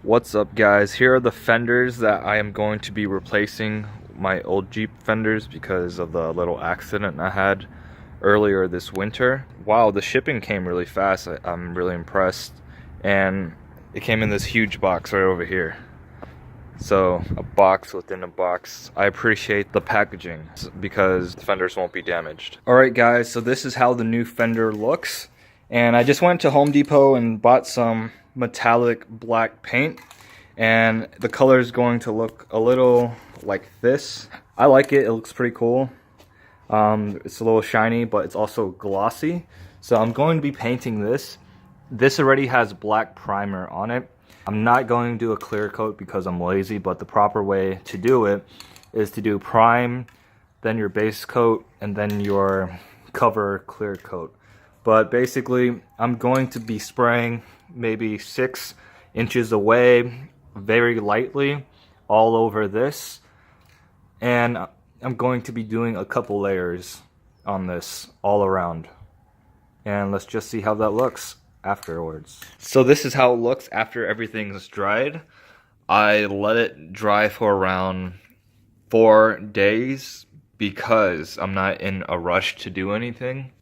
What's up, guys? Here are the fenders that I am going to be replacing my old Jeep fenders because of the little accident I had earlier this winter. Wow, the shipping came really fast. I'm really impressed. And it came in this huge box right over here. So, a box within a box. I appreciate the packaging because the fenders won't be damaged. Alright guys, so this is how the new fender looks. And I just went to Home Depot and bought some metallic black paint, and the color is going to look a little like this. I like it. It looks pretty cool. It's a little shiny, but it's also glossy. So I'm going to be painting this. This already has black primer on it. I'm not going to do a clear coat because I'm lazy, but the proper way to do it is to do prime, then your base coat, and then your cover clear coat. But basically, I'm going to be spraying maybe 6 inches away, very lightly, all over this. And I'm going to be doing a couple layers on this all around. And let's just see how that looks afterwards. So this is how it looks after everything is dried. I let it dry for around 4 days because I'm not in a rush to do anything.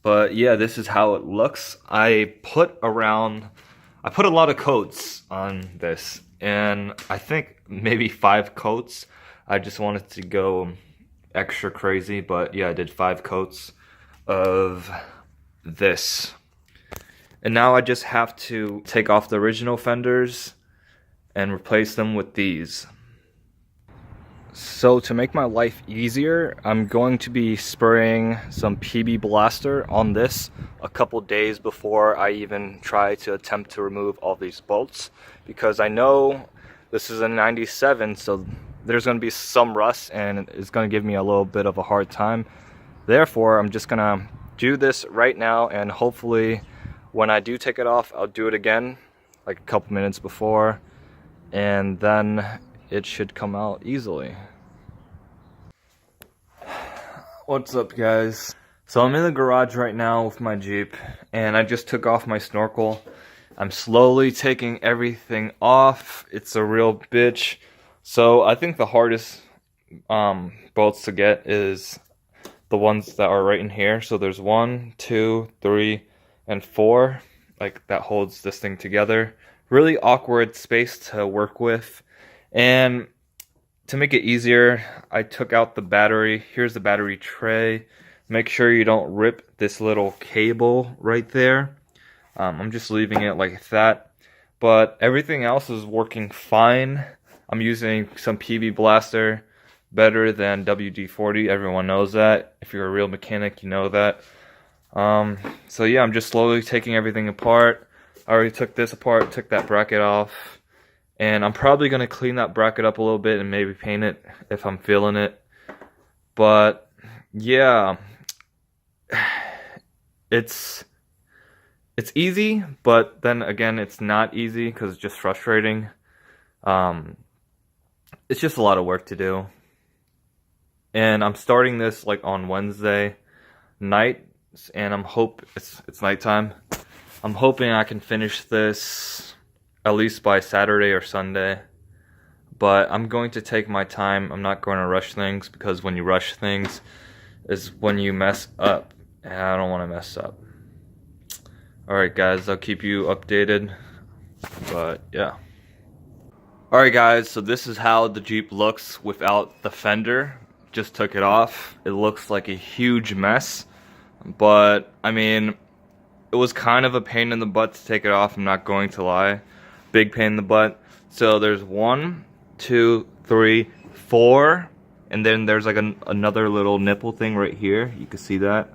But yeah, this is how it looks. I put a lot of coats on this, and I think maybe 5 coats. I just wanted to go extra crazy, but yeah, I did 5 coats of this. And now I just have to take off the original fenders and replace them with these. So to make my life easier, I'm going to be spraying some PB Blaster on this a couple days before I even try to attempt to remove all these bolts, because I know this is a 97, so there's going to be some rust and it's going to give me a little bit of a hard time. Therefore, I'm just going to do this right now, and hopefully when I do take it off, I'll do it again like a couple minutes before, and then it should come out easily. What's up, guys? So I'm in the garage right now with my Jeep, and I just took off my snorkel. I'm slowly taking everything off. It's a real bitch. So I think the hardest bolts to get is the ones that are right in here. So there's 1, 2, 3, and 4. Like, that holds this thing together. Really awkward space to work with. And to make it easier, I took out the battery. Here's the battery tray. Make sure you don't rip this little cable right there. I'm just leaving it like that. But everything else is working fine. I'm using some PB Blaster, better than WD-40. Everyone knows that. If you're a real mechanic, you know that. So yeah, I'm just slowly taking everything apart. I already took this apart, took that bracket off. And I'm probably going to clean that bracket up a little bit and maybe paint it if I'm feeling it. But yeah, it's easy, but then again, it's not easy because it's just frustrating. It's just a lot of work to do. And I'm starting this like on Wednesday night, and it's nighttime. I'm hoping I can finish this at least by Saturday or Sunday, but I'm going to take my time. I'm not going to rush things, because when you rush things is when you mess up, and I don't want to mess up. Alright guys, I'll keep you updated, but yeah. Alright guys, so this is how the Jeep looks without the fender. Just took it off. It looks like a huge mess, but I mean, it was kind of a pain in the butt to take it off, I'm not going to lie. Big pain in the butt. So there's 1, 2, 3, 4, and then there's like another little nipple thing right here. You can see that.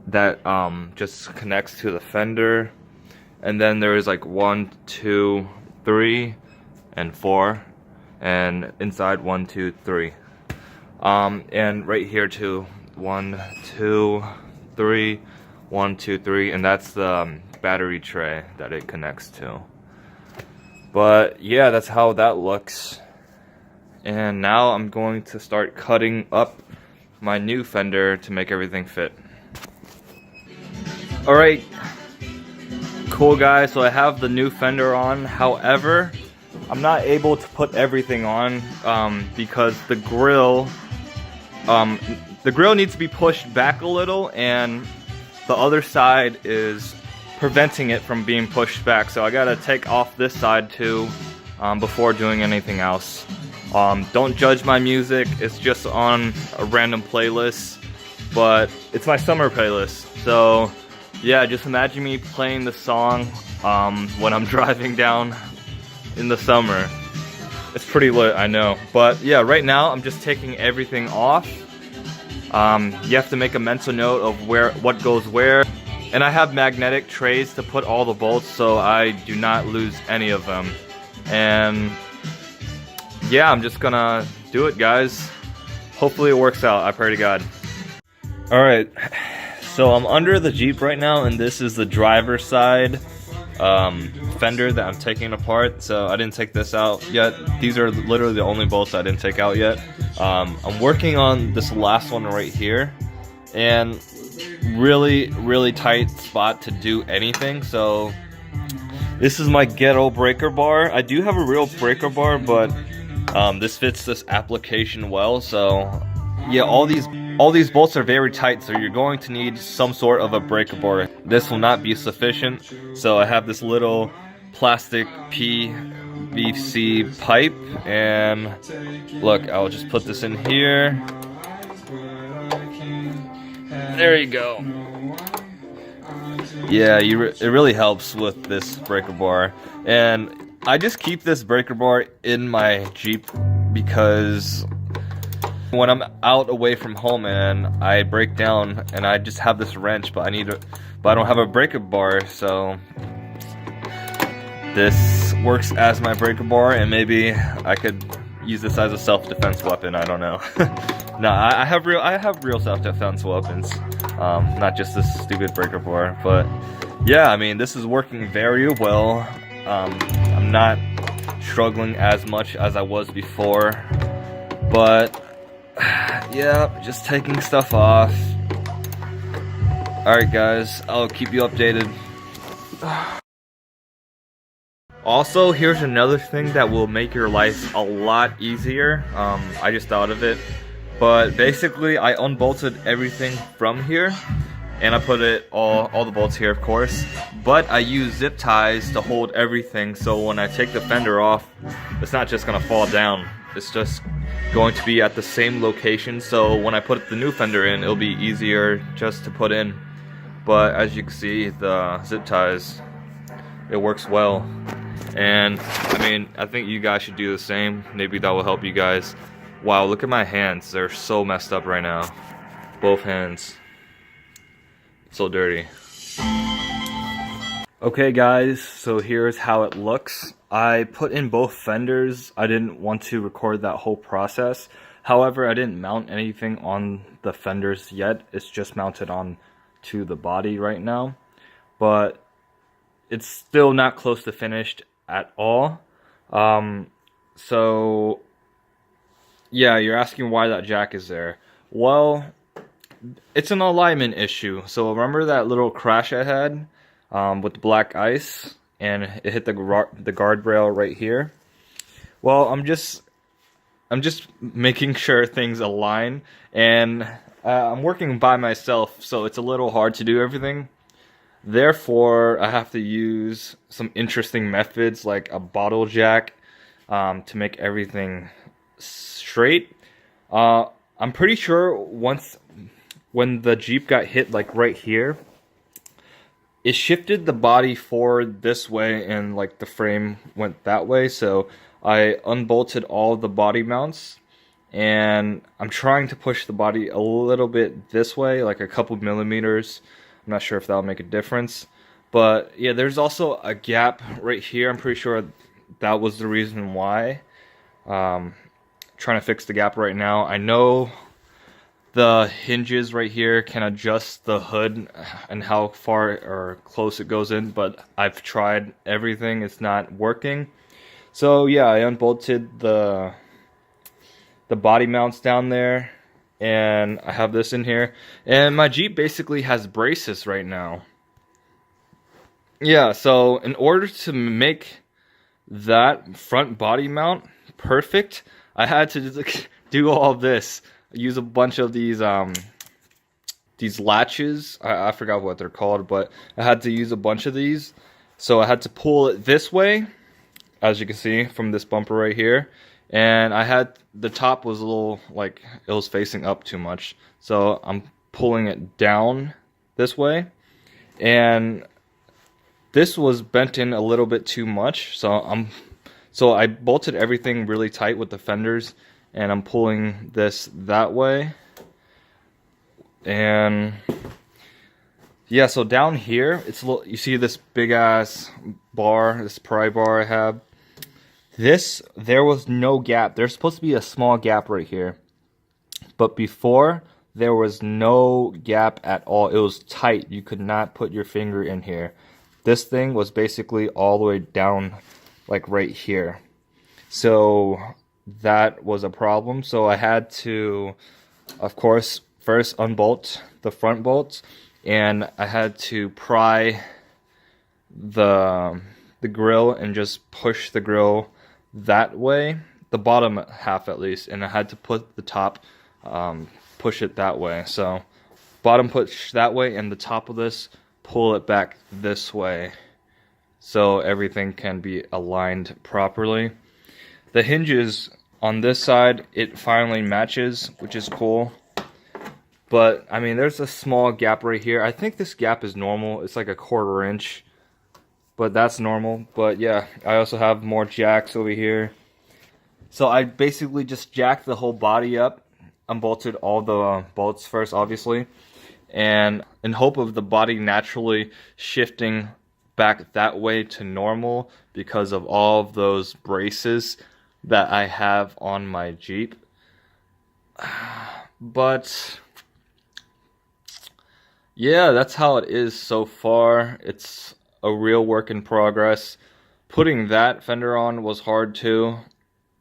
That just connects to the fender. And then there is like 1, 2, 3, and 4, and inside 1, 2, 3. And right here too. 1, 2, 3, 1, 2, 3, and that's the battery tray that it connects to. But yeah, that's how that looks. And now I'm going to start cutting up my new fender to make everything fit. Alright, Cool guys, so I have the new fender on. However, I'm not able to put everything on because the grill needs to be pushed back a little, and the other side is preventing it from being pushed back. So I gotta take off this side too before doing anything else. Don't judge my music, it's just on a random playlist, but it's my summer playlist. So yeah, just imagine me playing the song when I'm driving down in the summer. It's pretty lit, I know. But yeah, right now I'm just taking everything off. You have to make a mental note of what goes where. And I have magnetic trays to put all the bolts so I do not lose any of them. And yeah, I'm just gonna do it, guys. Hopefully it works out, I pray to God. Alright, so I'm under the Jeep right now, and this is the driver's side fender that I'm taking apart. So I didn't take this out yet. These are literally the only bolts I didn't take out yet. I'm working on this last one right here, and really tight spot to do anything. So this is my ghetto breaker bar. I do have a real breaker bar, but this fits this application well. So yeah, all these bolts are very tight, so you're going to need some sort of a breaker bar. This will not be sufficient, so I have this little plastic PVC pipe, and look, I'll just put this in here. There you go. Yeah, it really helps with this breaker bar. And I just keep this breaker bar in my Jeep because when I'm out away from home and I break down and I just have this wrench, but I don't have a breaker bar, so this works as my breaker bar, and maybe I could use this as a self-defense weapon. I don't know. No, I have real self-defense weapons, not just this stupid breaker bar. But yeah, I mean, this is working very well. I'm not struggling as much as I was before, but yeah, just taking stuff off. Alright guys, I'll keep you updated. Also, here's another thing that will make your life a lot easier. I just thought of it. But basically, I unbolted everything from here, and I put it all the bolts here, of course. But I use zip ties to hold everything, so when I take the fender off, it's not just gonna fall down. It's just going to be at the same location, so when I put the new fender in, it'll be easier just to put in. But as you can see, the zip ties, it works well. And I mean, I think you guys should do the same. Maybe that will help you guys. Wow, look at my hands. They're so messed up right now. Both hands. So dirty. Okay guys, so here's how it looks. I put in both fenders. I didn't want to record that whole process. However, I didn't mount anything on the fenders yet. It's just mounted on to the body right now. But it's still not close to finished at all. So yeah, you're asking why that jack is there. Well, it's an alignment issue. So remember that little crash I had with the black ice, and it hit the guardrail right here? Well, I'm just making sure things align, and I'm working by myself, so it's a little hard to do everything. Therefore, I have to use some interesting methods like a bottle jack to make everything straight. I'm pretty sure when the Jeep got hit like right here, it shifted the body forward this way and like the frame went that way. So I unbolted all the body mounts, and I'm trying to push the body a little bit this way, like a couple millimeters. I'm not sure if that'll make a difference. But yeah, there's also a gap right here. I'm pretty sure that was the reason why. Trying to fix the gap right now. I know the hinges right here can adjust the hood and how far or close it goes in, but I've tried everything. It's not working. So yeah, I unbolted the body mounts down there, and I have this in here, and my Jeep basically has braces right now. yeah, so in order to make that front body mount perfect, I had to just do all this. Use a bunch of these latches. I forgot what they're called, but I had to use a bunch of these. So I had to pull it this way, as you can see from this bumper right here. And I had, the top was a little, like, it was facing up too much. So I'm pulling it down this way. And this was bent in a little bit too much. So I bolted everything really tight with the fenders. And I'm pulling this that way. And yeah, so down here, it's a little, you see this big ass bar, this pry bar I have. There was no gap. There's supposed to be a small gap right here. But before, there was no gap at all. It was tight. You could not put your finger in here. This thing was basically all the way down, like right here. So that was a problem. So I had to, of course, first unbolt the front bolts, and I had to pry the grill and just push the grill that way, the bottom half at least, and I had to put the top, push it that way. So bottom push that way, and the top of this, pull it back this way, so everything can be aligned properly. The hinges on this side, it finally matches, which is cool. But I mean, there's a small gap right here. I think this gap is normal. It's like a 1/4 inch. But that's normal. But yeah, I also have more jacks over here. So I basically just jacked the whole body up, unbolted all the bolts first, obviously, and in hope of the body naturally shifting back that way to normal because of all of those braces that I have on my Jeep. But yeah, that's how it is so far. It's a real work in progress. Putting that fender on was hard too.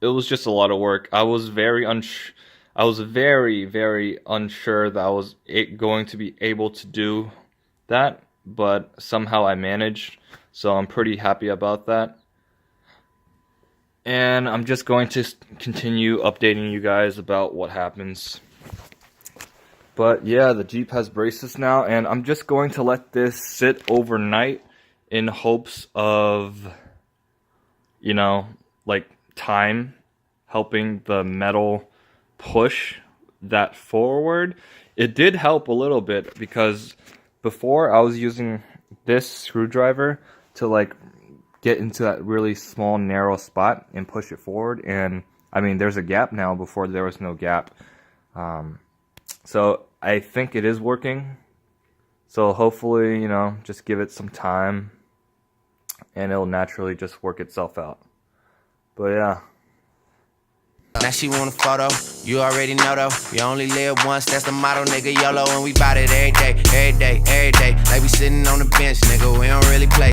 It was just a lot of work. I was very very unsure that I was going to be able to do that, but somehow I managed. So I'm pretty happy about that. And I'm just going to continue updating you guys about what happens. But yeah, the Jeep has braces now, and I'm just going to let this sit overnight in hopes of, you know, like time helping the metal push that forward. It did help a little bit because before I was using this screwdriver to like get into that really small narrow spot and push it forward, and I mean there's a gap now. Before there was no gap. So I think it is working. So hopefully, you know, just give it some time and it'll naturally just work itself out. But yeah. Now she want a photo, you already know though. You only live once, that's the motto, nigga. YOLO, and we bout it every day, every day, every day. Like we sitting on the bench, nigga, we don't really play.